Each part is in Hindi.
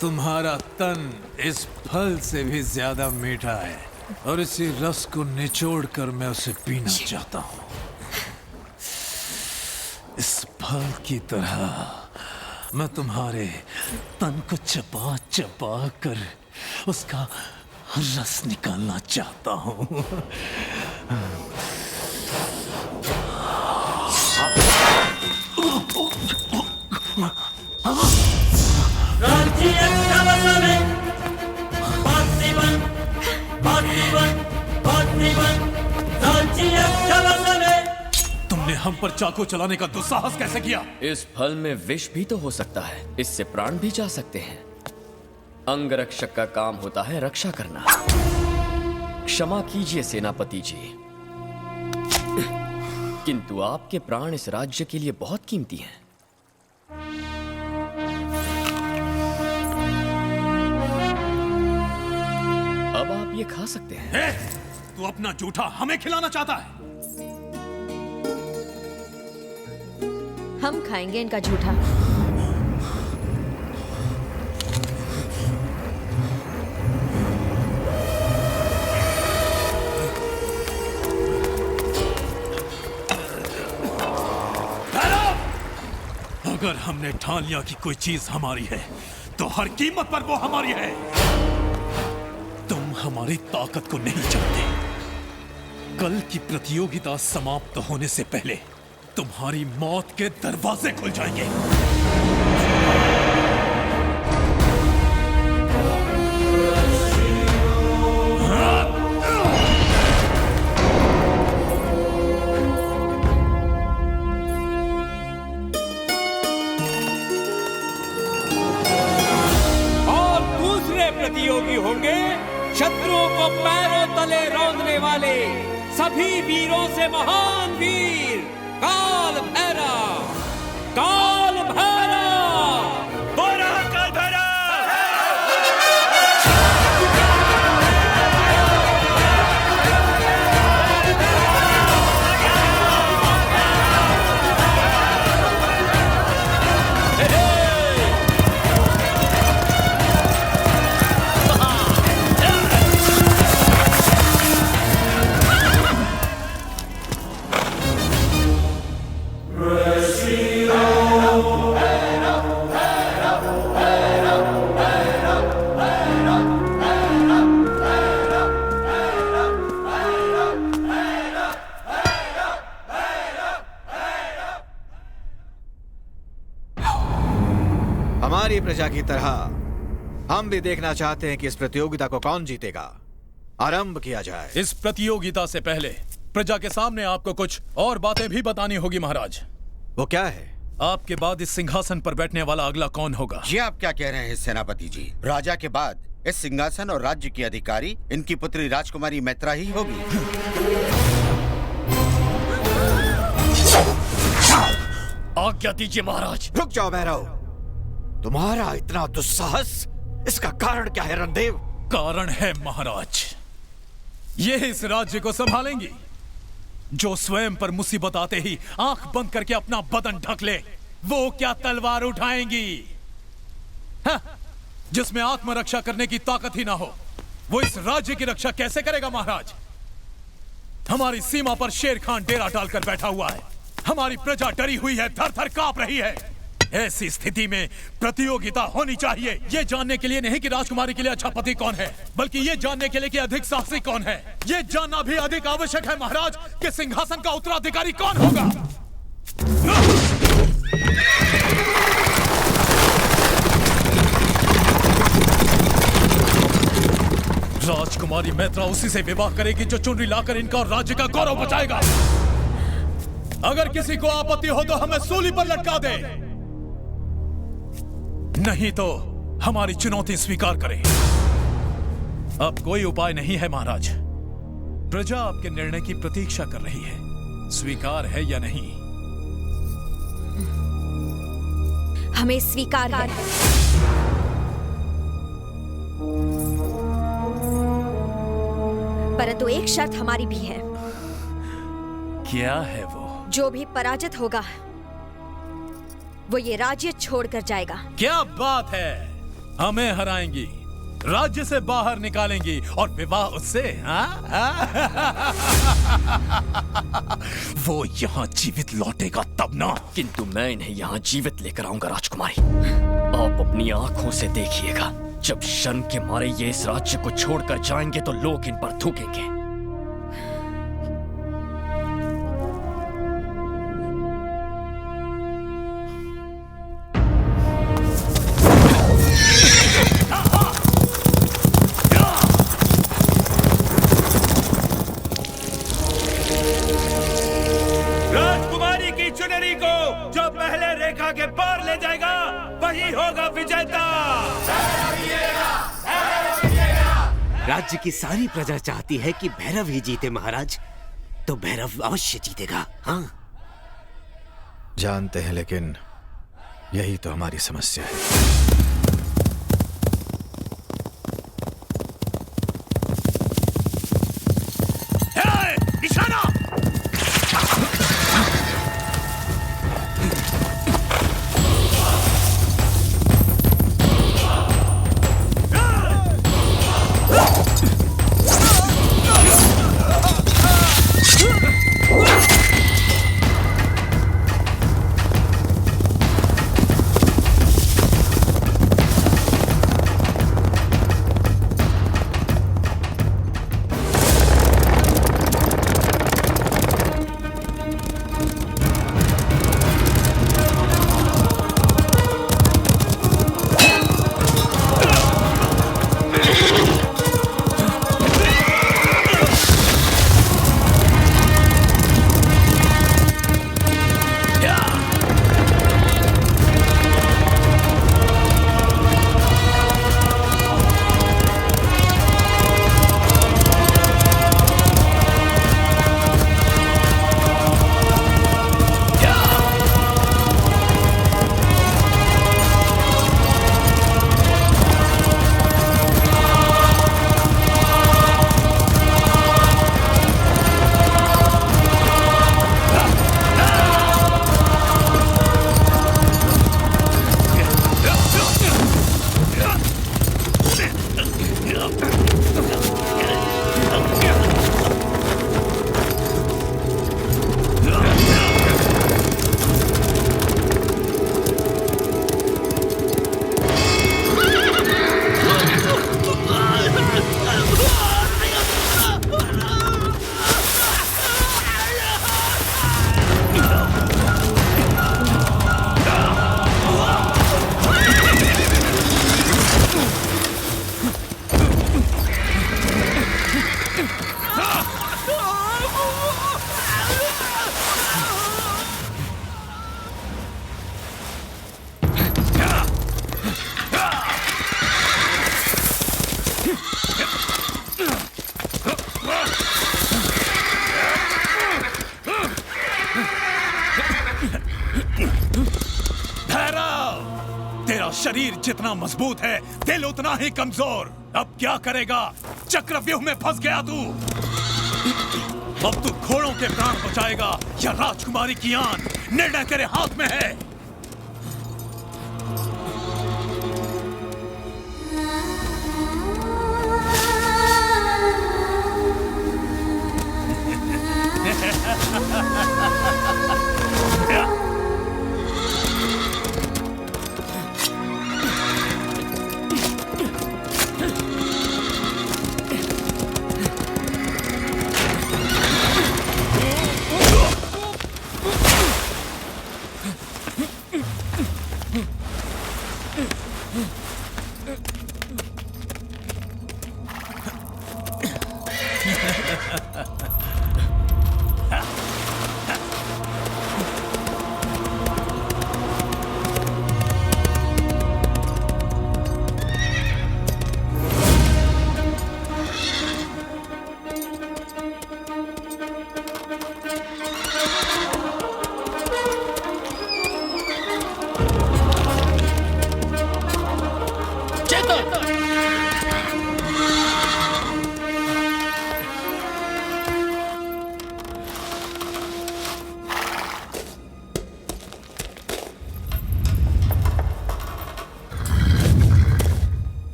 तुम्हारा तन इस फल से भी ज्यादा मीठा है और इसी रस को निचोड़ कर मैं उसे पीना चाहता हूँ। इस फल की तरह मैं तुम्हारे तन को चबा चबा कर उसका रस निकालना चाहता हूँ। तुमने हम पर चाकू चलाने का दुस्साहस कैसे किया? इस फल में विष भी तो हो सकता है, इससे प्राण भी जा सकते हैं। अंगरक्षक का काम होता है रक्षा करना। क्षमा कीजिए सेनापति जी, किंतु आपके प्राण इस राज्य के लिए बहुत कीमती हैं। अब आप ये खा सकते हैं। तू अपना जूठा हमें खिलाना चाहता है? हम खाएंगे इनका जूठा। अगर हमने ठान लिया कि कोई चीज हमारी है तो हर कीमत पर वो हमारी है। तुम हमारी ताकत को नहीं जानते। कल की प्रतियोगिता समाप्त होने से पहले तुम्हारी मौत के दरवाजे खुल जाएंगे। और दूसरे प्रतियोगी होंगे शत्रुओं को पैरों तले रौंदने वाले सभी वीरों से महान वीर काल भैरव। काल भैरव बोरा का धरा। हमारी प्रजा की तरह हम भी देखना चाहते हैं कि इस प्रतियोगिता को कौन जीतेगा। आरंभ किया जाए। इस प्रतियोगिता से पहले प्रजा के सामने आपको कुछ और बातें भी बतानी होगी महाराज। वो क्या है? आपके बाद इस सिंहासन पर बैठने वाला अगला कौन होगा? जी आप क्या कह रहे हैं सेनापति जी? राजा के बाद इस सिंहासन और राज्य की अधिकारी इनकी पुत्री राजकुमारी मैत्रा ही होगी। आज्ञा दीजिए महाराज। रुक जाओ भैरव, तुम्हारा इतना दुस्साहस, इसका कारण क्या है रणदेव? कारण है महाराज, ये इस राज्य को संभालेंगी जो स्वयं पर मुसीबत आते ही आंख बंद करके अपना बदन ढक ले। वो क्या तलवार उठाएंगी? हाँ, जिसमें आत्मरक्षा करने की ताकत ही ना हो, वो इस राज्य की रक्षा कैसे करेगा महाराज? हमारी सीमा पर शेर खान डेरा डालकर बैठा हुआ है। हमारी प्रजा डरी हुई है, थर थर कांप रही है। ऐसी स्थिति में प्रतियोगिता होनी चाहिए, ये जानने के लिए नहीं कि राजकुमारी के लिए अच्छा पति कौन है, बल्कि ये जानने के लिए कि अधिक साहसी कौन है। ये जानना भी अधिक आवश्यक है महाराज कि सिंहासन का उत्तराधिकारी कौन होगा। राजकुमारी मैत्रा उसी से विवाह करेगी जो चुनरी लाकर इनका और राज्य का गौरव बचाएगा। अगर किसी को आपत्ति हो तो हमें सूली पर लटका दे, नहीं तो हमारी चुनौती स्वीकार करें। अब कोई उपाय नहीं है महाराज। प्रजा आपके निर्णय की प्रतीक्षा कर रही है, स्वीकार है या नहीं? हमें स्वीकार है। परंतु एक शर्त हमारी भी है। क्या है वो? जो भी पराजित होगा वो ये राज्य छोड़कर जाएगा। क्या बात है! हमें हराएंगी, राज्य से बाहर निकालेंगी और विवाह उससे, वो यहाँ जीवित लौटेगा तब ना। किंतु मैं इन्हें यहाँ जीवित लेकर आऊंगा राजकुमारी। आप अपनी आंखों से देखिएगा, जब शर्म के मारे ये इस राज्य को छोड़कर जाएंगे तो लोग इन पर थूकेंगे। राजकुमारी की चुनरी को जो पहले रेखा के पार ले जाएगा वही होगा विजेता। राज्य की सारी प्रजा चाहती है कि भैरव ही जीते महाराज, तो भैरव अवश्य जीतेगा। हाँ, जानते हैं, लेकिन यही तो हमारी समस्या है। निशाना! तेरा शरीर जितना मजबूत है, दिल उतना ही कमजोर। अब क्या करेगा? चक्रव्यूह में फंस गया तू। अब तू घोड़ों के प्राण बचाएगा या राजकुमारी की आन? निर्णय तेरे हाथ में है।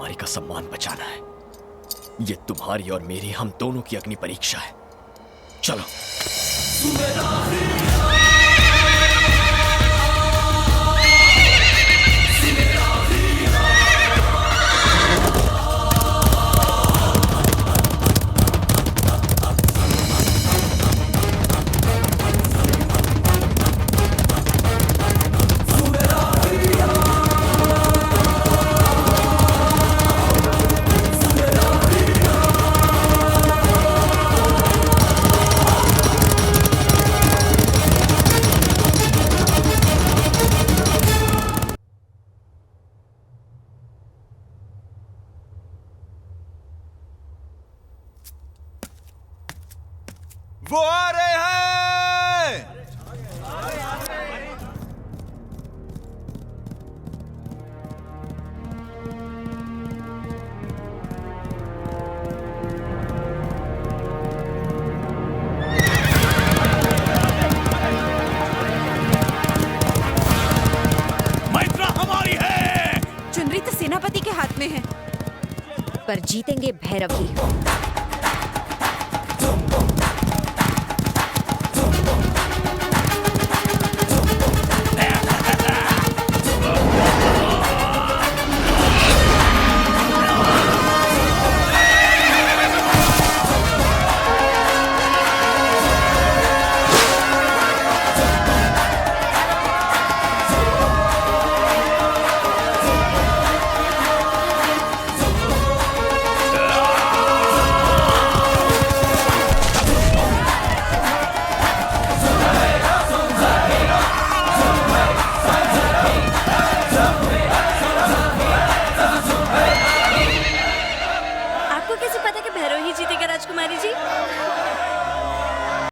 राजकुमारी का सम्मान बचाना है। ये तुम्हारी और मेरी, हम दोनों की अग्नि परीक्षा है। चलो। वो आ रहे हैं। मैत्रा हमारी है। चुनरी तो सेनापति के हाथ में है, पर जीतेंगे भैरव ही।